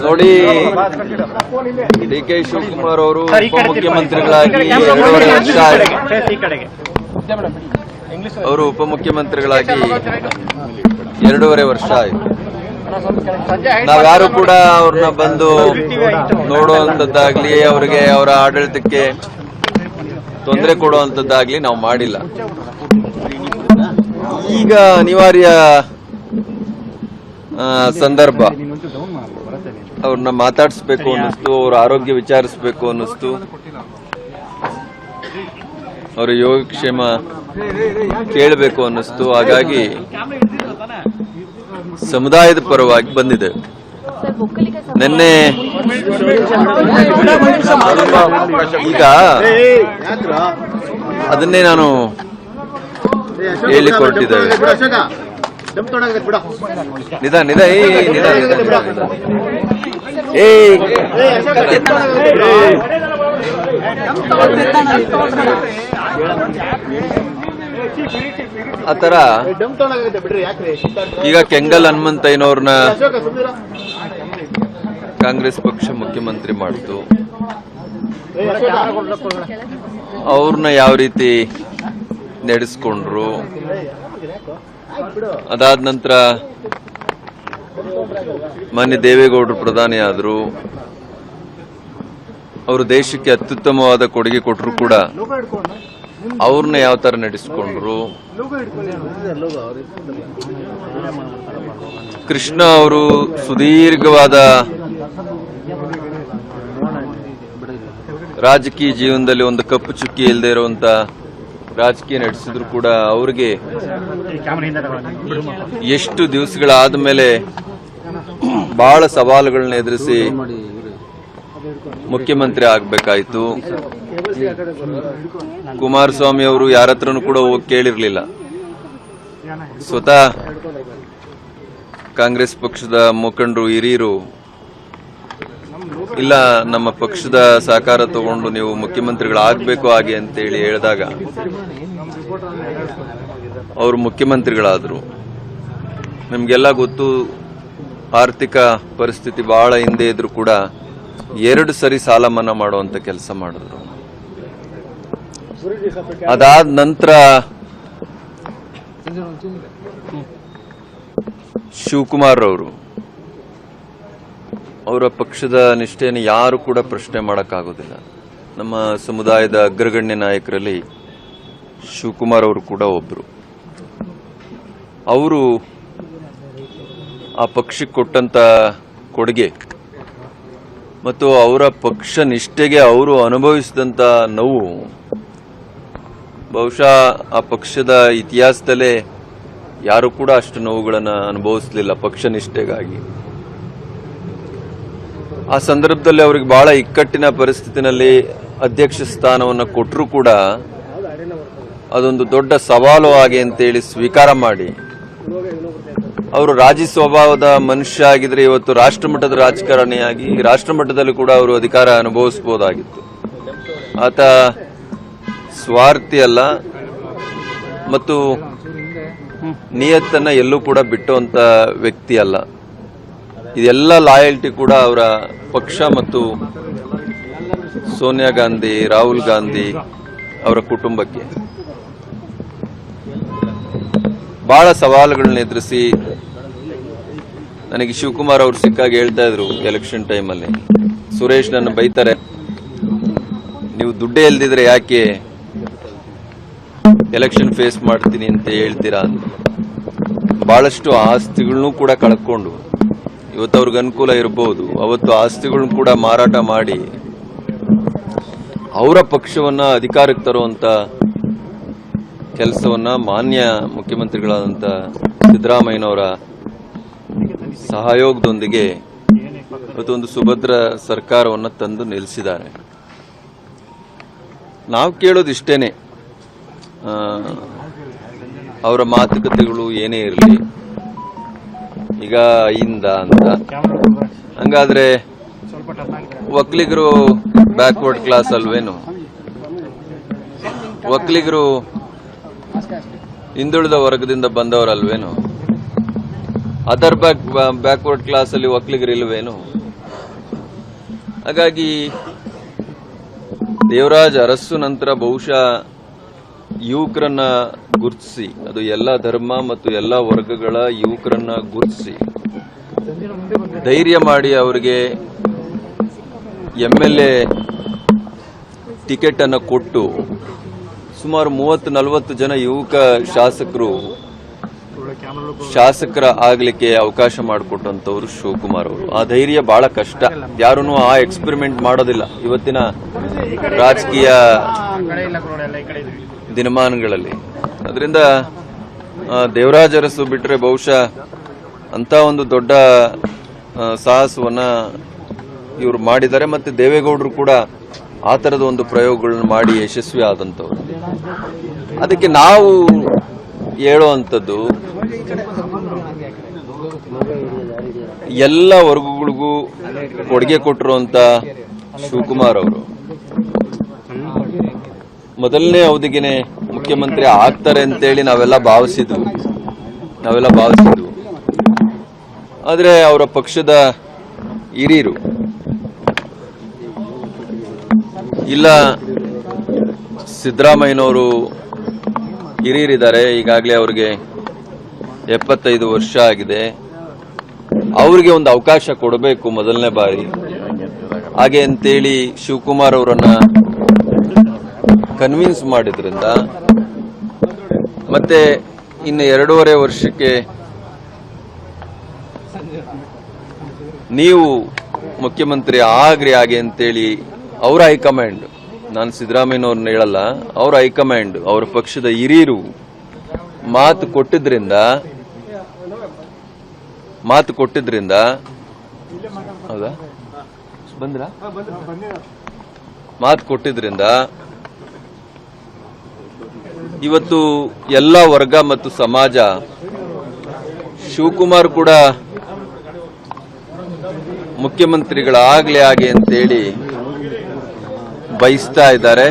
ನೋಡಿ, D K Shivakumar ಅವರು ಉಪಮುಖ್ಯಮಂತ್ರಿಗಳಾಗಿ 2.5 ವರ್ಷ ಅವರು ಉಪಮುಖ್ಯಮಂತ್ರಿಗಳಾಗಿ 2.5 ವರ್ಷ ಆಯ್ತು. ನಾವ್ಯಾರು ಕೂಡ ಅವ್ರನ್ನ ಬಂದು ನೋಡುವಂತದ್ದಾಗ್ಲಿ, ಅವರಿಗೆ ಅವರ ಆಡಳಿತಕ್ಕೆ ತೊಂದರೆ ಕೊಡುವಂತದ್ದಾಗ್ಲಿ ನಾವು ಮಾಡಿಲ್ಲ. ಈಗ ಅನಿವಾರ್ಯ ಸಂದರ್ಭ, ಅವ್ರನ್ನ ಮಾತಾಡಿಸ್ಬೇಕು ಅನ್ನಿಸ್ತು, ಅವ್ರ ಆರೋಗ್ಯ ವಿಚಾರಿಸಬೇಕು ಅನ್ನಿಸ್ತು, ಅವರ ಯೋಗಕ್ಷೇಮ ಕೇಳಬೇಕು ಅನ್ನಿಸ್ತು. ಹಾಗಾಗಿ ಸಮುದಾಯದ ಪರವಾಗಿ ಬಂದಿದೆ. ನಿನ್ನೆ ಈಗ ಅದನ್ನೇ ನಾನು ಹೇಳಿ ಕೊಟ್ಟಿದ್ದೇವೆ. ನಿಧಾನ ಆ ತರ ಈಗ ಕೆಂಗಲ್ ಹನುಮಂತಯ್ಯನವ್ರನ್ನ ಕಾಂಗ್ರೆಸ್ ಪಕ್ಷ ಮುಖ್ಯಮಂತ್ರಿ ಮಾಡಿತು. ಅವ್ರನ್ನ ಯಾವ ರೀತಿ ನಡೆಸ್ಕೊಂಡ್ರು, ಅದಾದ ನಂತರ ಮಾನ್ಯ ದೇವೇಗೌಡರು ಪ್ರಧಾನಿ ಆದ್ರು. ಅವರು ದೇಶಕ್ಕೆ ಅತ್ಯುತ್ತಮವಾದ ಕೊಡುಗೆ ಕೊಟ್ಟರು ಕೂಡ ಅವ್ರನ್ನ ಯಾವ ತರ ನಡೆಸ್ಕೊಂಡ್ರು. ಕೃಷ್ಣ ಅವರು ಸುದೀರ್ಘವಾದ ರಾಜಕೀಯ ಜೀವನದಲ್ಲಿ ಒಂದು ಕಪ್ಪು ಚುಕ್ಕಿ ಇಲ್ಲದೆ ಇರುವಂತ ರಾಜಕೀಯ ನಡೆಸಿದ್ರು ಕೂಡ ಅವ್ರಿಗೆ ಎಷ್ಟು ದಿವಸಗಳಾದ ಮೇಲೆ ಬಹಳ ಸವಾಲುಗಳನ್ನ ಎದುರಿಸಿ ಮುಖ್ಯಮಂತ್ರಿ ಆಗ್ಬೇಕಾಯ್ತು. ಕುಮಾರಸ್ವಾಮಿ ಅವರು ಯಾರ ಹತ್ರನೂ ಕೂಡ ಹೋಗಿ ಕೇಳಿರ್ಲಿಲ್ಲ. ಸ್ವತಃ ಕಾಂಗ್ರೆಸ್ ಪಕ್ಷದ ಮುಖಂಡರು ಹಿರಿಯರು ಇಲ್ಲ, ನಮ್ಮ ಪಕ್ಷದ ಸಹಕಾರ ತಗೊಂಡು ನೀವು ಮುಖ್ಯಮಂತ್ರಿಗಳಾಗಬೇಕು ಹಾಗೆ ಅಂತೇಳಿ ಹೇಳಿದಾಗ ಅವರು ಮುಖ್ಯಮಂತ್ರಿಗಳಾದ್ರು. ನಿಮ್ಗೆಲ್ಲ ಗೊತ್ತು, ಆರ್ಥಿಕ ಪರಿಸ್ಥಿತಿ ಬಹಳ ಹಿಂದೆ ಇದ್ರು ಕೂಡ 2 ಸರಿ ಸಾಲ ಮನ್ನಾ ಮಾಡುವಂತ ಕೆಲಸ ಮಾಡಿದ್ರು. ಅದಾದ ನಂತರ ಶಿವಕುಮಾರ್ ಅವರು, ಅವರ ಪಕ್ಷದ ನಿಷ್ಠೆಯನ್ನು ಯಾರು ಕೂಡ ಪ್ರಶ್ನೆ ಮಾಡಕ್ಕಾಗೋದಿಲ್ಲ. ನಮ್ಮ ಸಮುದಾಯದ ಅಗ್ರಗಣ್ಯ ನಾಯಕರಲ್ಲಿ ಶಿವಕುಮಾರ್ ಅವರು ಕೂಡ ಒಬ್ರು. ಅವರು ಆ ಪಕ್ಷಕ್ಕೆ ಕೊಟ್ಟಂತ ಕೊಡುಗೆ ಮತ್ತು ಅವರ ಪಕ್ಷ ನಿಷ್ಠೆಗೆ ಅವರು ಅನುಭವಿಸಿದಂತ ನೋವು ಬಹುಶಃ ಆ ಪಕ್ಷದ ಇತಿಹಾಸದಲ್ಲೇ ಯಾರು ಕೂಡ ಅಷ್ಟು ನೋವುಗಳನ್ನು ಅನುಭವಿಸಲಿಲ್ಲ ಪಕ್ಷ ನಿಷ್ಠೆಗಾಗಿ. ಆ ಸಂದರ್ಭದಲ್ಲಿ ಅವರಿಗೆ ಬಹಳ ಇಕ್ಕಟ್ಟಿನ ಪರಿಸ್ಥಿತಿನಲ್ಲಿ ಅಧ್ಯಕ್ಷ ಸ್ಥಾನವನ್ನು ಕೊಟ್ಟರೂ ಕೂಡ ಅದೊಂದು ದೊಡ್ಡ ಸವಾಲು ಆಗಿ ಅಂತೇಳಿ ಸ್ವೀಕಾರ ಮಾಡಿ, ಅವರು ರಾಜಿ ಸ್ವಭಾವದ ಮನುಷ್ಯ ಆಗಿದ್ರೆ ಇವತ್ತು ರಾಷ್ಟ್ರಮಟ್ಟದ ರಾಜಕಾರಣಿಯಾಗಿ ರಾಷ್ಟ್ರಮಟ್ಟದಲ್ಲಿ ಕೂಡ ಅವರು ಅಧಿಕಾರ ಅನುಭವಿಸಬಹುದಾಗಿತ್ತು. ಆತ ಸ್ವಾರ್ಥಿ ಅಲ್ಲ ಮತ್ತು ನಿಯತ್ತನ್ನ ಎಲ್ಲೂ ಕೂಡ ಬಿಟ್ಟುವಂತ ವ್ಯಕ್ತಿ ಅಲ್ಲ. ಇದೆಲ್ಲ ಲಾಯಲ್ಟಿ ಕೂಡ ಅವರ ಪಕ್ಷ ಮತ್ತು ಸೋನಿಯಾ ಗಾಂಧಿ, ರಾಹುಲ್ ಗಾಂಧಿ ಅವರ ಕುಟುಂಬಕ್ಕೆ. ಬಹಳ ಸವಾಲುಗಳನ್ನ ಎದುರಿಸಿ ನನಗೆ ಶಿವಕುಮಾರ್ ಅವರು ಸಿಕ್ಕಾಗ ಹೇಳ್ತಾ ಇದ್ರು ಎಲೆಕ್ಷನ್ ಟೈಮಲ್ಲಿ, ಸುರೇಶ್ ನನ್ನ ಬೈತಾರೆ, ನೀವು ದುಡ್ಡೇ ಇಲ್ದಿದ್ರೆ ಯಾಕೆ ಎಲೆಕ್ಷನ್ ಫೇಸ್ ಮಾಡ್ತೀನಿ ಅಂತ ಹೇಳ್ತೀರಾ ಅಂತ. ಬಹಳಷ್ಟು ಆಸ್ತಿಗಳನ್ನೂ ಕೂಡ ಕಳ್ಕೊಂಡು, ಇವತ್ತು ಅವ್ರಿಗೆ ಅನುಕೂಲ ಇರಬಹುದು, ಅವತ್ತು ಆಸ್ತಿಗಳನ್ನ ಕೂಡ ಮಾರಾಟ ಮಾಡಿ ಅವರ ಪಕ್ಷವನ್ನ ಅಧಿಕಾರಕ್ಕೆ ತರುವಂತ ಕೆಲಸವನ್ನ ಮಾನ್ಯ ಮುಖ್ಯಮಂತ್ರಿಗಳಾದಂಥ ಸಿದ್ದರಾಮಯ್ಯನವರ ಸಹಯೋಗದೊಂದಿಗೆ ಇವತ್ತೊಂದು ಸುಭದ್ರ ಸರ್ಕಾರವನ್ನು ತಂದು ನಿಲ್ಲಿಸಿದ್ದಾರೆ. ನಾವು ಕೇಳೋದಿಷ್ಟೇನೆ, ಅವರ ಮಾತುಕತೆಗಳು ಏನೇ ಇರಲಿ, ಈಗ ಇಂದ ಅಂತ ಹಂಗಾದ್ರೆ ಒಕ್ಕಲಿಗರು ಬ್ಯಾಕ್ವರ್ಡ್ ಕ್ಲಾಸ್ ಅಲ್ವೇನು? ಒಕ್ಕಲಿಗರು ಹಿಂದುಳಿದ ವರ್ಗದಿಂದ ಬಂದವರಲ್ವೇನು? ಅದರ್ ಬ್ಯಾಕ್ವರ್ಡ್ ಕ್ಲಾಸ್ ಅಲ್ಲಿ ಒಕ್ಕಲಿಗರು ಇಲ್ವೇನು? ಹಾಗಾಗಿ ದೇವರಾಜ್ ಅರಸು ನಂತರ ಬಹುಶಃ ಯುವಕರನ್ನ ಗುರುತಿಸಿ, ಅದು ಎಲ್ಲ ಧರ್ಮ ಮತ್ತು ಎಲ್ಲ ವರ್ಗಗಳ ಯುವಕರನ್ನ ಗುರುತಿಸಿ ಧೈರ್ಯ ಮಾಡಿ ಅವರಿಗೆ MLA ಟಿಕೆಟ್ ಅನ್ನು ಕೊಟ್ಟು ಸುಮಾರು 30-40 ಜನ ಯುವಕ ಶಾಸಕರ ಆಗ್ಲಿಕ್ಕೆ ಅವಕಾಶ ಮಾಡಿಕೊಟ್ಟಂತವ್ರು ಶಿವಕುಮಾರ್ ಅವರು. ಆ ಧೈರ್ಯ ಬಹಳ ಕಷ್ಟ, ಯಾರೂ ಆ ಎಕ್ಸ್ಪೆರಿಮೆಂಟ್ ಮಾಡೋದಿಲ್ಲ ಇವತ್ತಿನ ರಾಜಕೀಯ ದಿನಮಾನಗಳಲ್ಲಿ. ಅದರಿಂದ ದೇವರಾಜ್ ಅರಸು ಬಿಟ್ರೆ ಬಹುಶಃ ಅಂತ ಒಂದು ದೊಡ್ಡ ಸಾಹಸವನ್ನ ಇವರು ಮಾಡಿದ್ದಾರೆ. ಮತ್ತೆ ದೇವೇಗೌಡರು ಕೂಡ ಆ ತರದ ಒಂದು ಪ್ರಯೋಗಗಳನ್ನು ಮಾಡಿ ಯಶಸ್ವಿ ಆದಂತವ್ರು. ಅದಕ್ಕೆ ನಾವು ಹೇಳುವಂಥದ್ದು ಎಲ್ಲ ವರ್ಗಗಳಿಗೂ ಕೊಡುಗೆ ಕೊಟ್ಟಿರುವಂತ ಶಿವಕುಮಾರ್ ಅವರು ಮೊದಲನೇ ಅವಧಿಗೆನೆ ಮುಖ್ಯಮಂತ್ರಿ ಆಗ್ತಾರೆ ಅಂತೇಳಿ ನಾವೆಲ್ಲ ಭಾವಿಸಿದ್ವು. ಆದರೆ ಅವರ ಪಕ್ಷದ ಹಿರಿಯರು ಇಲ್ಲ, ಸಿದ್ದರಾಮಯ್ಯನವರು ಹಿರಿಯರಿದ್ದಾರೆ, ಈಗಾಗಲೇ ಅವ್ರಿಗೆ 75 ವರ್ಷ ಆಗಿದೆ, ಅವ್ರಿಗೆ ಒಂದು ಅವಕಾಶ ಕೊಡಬೇಕು ಮೊದಲನೇ ಬಾರಿ ಹಾಗೆ ಅಂತೇಳಿ ಶಿವಕುಮಾರ್ ಅವರನ್ನ ಕನ್ವಿನ್ಸ್ ಮಾಡಿದ್ರಿಂದ ಮತ್ತೆ ಇನ್ನು 2.5 ವರ್ಷಕ್ಕೆ ನೀವು ಮುಖ್ಯಮಂತ್ರಿ ಆಗ್ರಿ ಹಾಗೆ ಅಂತೇಳಿ ಅವರ ಹೈಕಮಾಂಡ್, ನಾನು ಸಿದ್ದರಾಮಯ್ಯನವ್ರನ್ನ ಹೇಳಲ್ಲ, ಅವರ ಹೈಕಮಾಂಡ್ ಅವರ ಪಕ್ಷದ ಹಿರಿಯರು ಮಾತು ಕೊಟ್ಟಿದ್ರಿಂದ ಹೌದಾ ಬಂದ್ರ ಮಾತು ಕೊಟ್ಟಿದ್ರಿಂದ ಇವತ್ತು ಎಲ್ಲ ವರ್ಗ ಮತ್ತು ಸಮಾಜ ಶಿವಕುಮಾರ್ ಕೂಡ ಮುಖ್ಯಮಂತ್ರಿಗಳಾಗ್ಲಿ ಹಾಗೆ ಅಂತೇಳಿ ಬಯಸ್ತಾ ಇದ್ದಾರೆ.